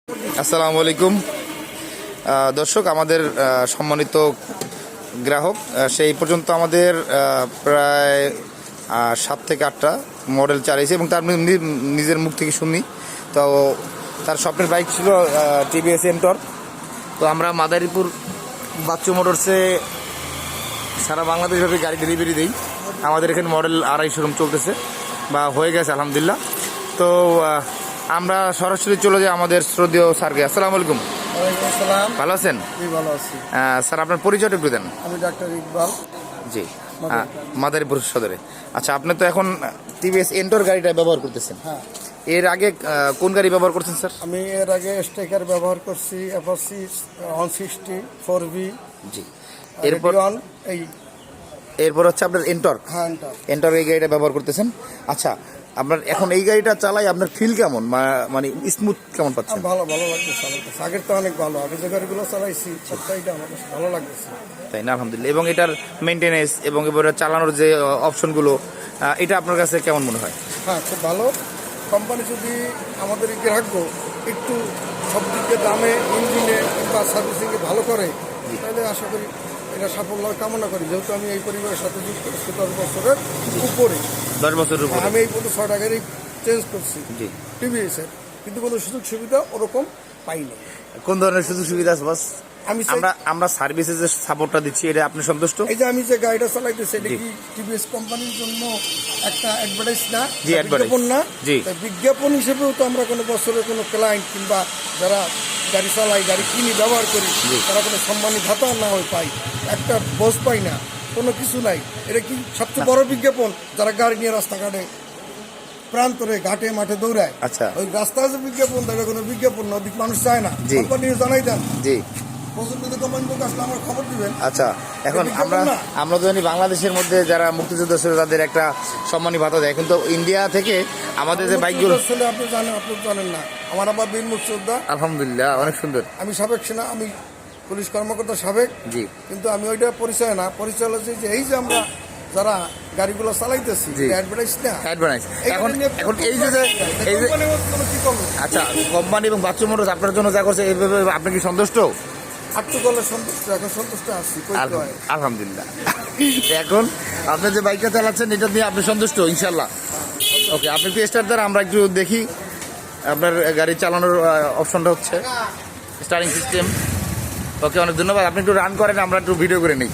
আসসালামু আলাইকুম দর্শক, আমাদের সম্মানিত গ্রাহক সেই পর্যন্ত আমাদের প্রায় 7 থেকে 8টা মডেল চালিয়েছে এবং তার নিজের মুখ থেকে শুনি। তো তার স্বপ্নের বাইক ছিল টিভিএস এন্টর। তো আমরা মাদারীপুর বাচ্চু মোটরসে সারা বাংলাদেশব্যাপী গাড়ি ডেলিভারি দিই। আমাদের এখানে মডেল 2.5 শোরুম চলতেছে বা হয়ে গেছে আলহামদুলিল্লাহ। তো আমরা সরাসরি চলে যাই আমাদের শ্রদ্ধেয় স্যারকে। আসসালামু আলাইকুম। ভালো আছেন? ভালো আছি স্যার, আপনার পরিচয়টা একটু দেন। আমি ডাক্তার ইকবাল। জি, মাদারীপুর সদরে। আচ্ছা, আপনি তো এখন টিভিএস এন্টর গাড়িটা ব্যবহার করতেছেন। হ্যাঁ, এর আগে কোন গাড়ি ব্যবহার করছেন স্যার? আমি এর আগে স্ট্রাইকার ব্যবহার করছি, এফআরসি 160 4V। জি, এরপর হচ্ছে আপনার এন্টর। হ্যাঁ, এন্টর এই গাড়িটা ব্যবহার করতেছেন। আচ্ছা, আপনার এখন এই গাড়িটা চালাই আপনার ফিল কেমন, মানে স্মুথ কেমন পাচ্ছেন? ভালো লাগতেছে। আগের তো অনেক ভালো, আগে যে গাড়িগুলো চালাইছি সবটাইটা আমার কাছে ভালো লাগতেছে। তাই না? আলহামদুলিল্লাহ। এবং এটার মেনটেনেন্স এবং এবার চালানোর যে অপশনগুলো, এটা আপনার কাছে কেমন মনে হয়? হ্যাঁ, খুব ভালো। কোম্পানি যদি আমাদের গ্রাহক একটু সব দিকে দামে, ইঞ্জিনে কিংবা সার্ভিসিংয়ে ভালো করে, তাহলে আশা করি এটা সাফল্য কামনা করি। যেহেতু আমি এই পরিবারের সাথে যুক্ত 10 বছরের উপরে, 10 বছরের উপরে আমি এই পর্যন্ত 6টা গাড়ি চেঞ্জ করছি জি টিভিএসের, কিন্তু কোনো সুযোগ সুবিধা ওরকম পাইনি। কোন ধরনের সুযোগ সুবিধা আছে বস? আমি আমরা সার্ভিসে যে সাপোর্টটা দিচ্ছি, এটা আপনি সন্তুষ্ট? এই যে আমি যে গাড়িটা চালাইতেছি, এটা কি টিভিএস কোম্পানির জন্য একটা অ্যাডভার্টাইজ না? জি, বিজ্ঞাপন না? জি। বিজ্ঞাপন হিসেবেও তো আমরা কোনো বছরে কোনো ক্লায়েন্ট কিংবা যারা গাড়ি চালাই, গাড়ি কিনি, ব্যবহার করি, তারা কোনো সম্মানী ভাতা না হয় পাই, একটা বোঝ পাই না, কোনো কিছু নাই। এটা কি সবচেয়ে বড় বিজ্ঞাপন? যারা গাড়ি নিয়ে রাস্তাঘাটে প্রান্তরে ঘাটে মাঠে দৌড়ায়, আচ্ছা, ওই রাস্তায় যে বিজ্ঞাপন, তাদের কোনো বিজ্ঞাপন না, অধিক মানুষ চায় না। কোম্পানি জানাই দেন জি। আচ্ছা, এখন আমরা তো জানি বাংলাদেশের মধ্যে যারা মুক্তিযুদ্ধ ছিল তাদের একটা সম্মানী ভাতা দেয়, কিন্তু ইন্ডিয়া থেকে আমাদের যে বাইকগুলো আপনি জানেন না। আমার আবার বীর মুক্তিযোদ্ধা, আলহামদুলিল্লাহ, অনেক সুন্দর। আমি সাবেক সেনা, আমি পুলিশ কর্মকর্তা সাবেক। জি, কিন্তু আমি ওইটা পরিচয় না, পরিচয় হচ্ছে যে এই যে আমরা যারা গাড়িগুলো চালাইতেছি, অ্যাডভার্টাইজ না, অ্যাডভার্টাইজ। এখন এই যে আচ্ছা, কোম্পানি এবং বাচ্চু মোটরস আপনার জন্য যা করছে, এইভাবে আপনি কি সন্তুষ্ট? সন্তুষ্ট, এখন সন্তুষ্ট আছি আলহামদুলিল্লাহ। এখন আপনি যে বাইকটা চালাচ্ছেন, এটা দিয়ে আপনি সন্তুষ্ট ইনশাল্লাহ? ওকে, আপনি একটু স্টার্ট দেন, আমরা একটু দেখি আপনার গাড়ি চালানোর অপশনটা হচ্ছে স্টার্টিং সিস্টেম। ওকে, অনেক ধন্যবাদ। আপনি একটু রান করেন, আমরা একটু ভিডিও করে নিই।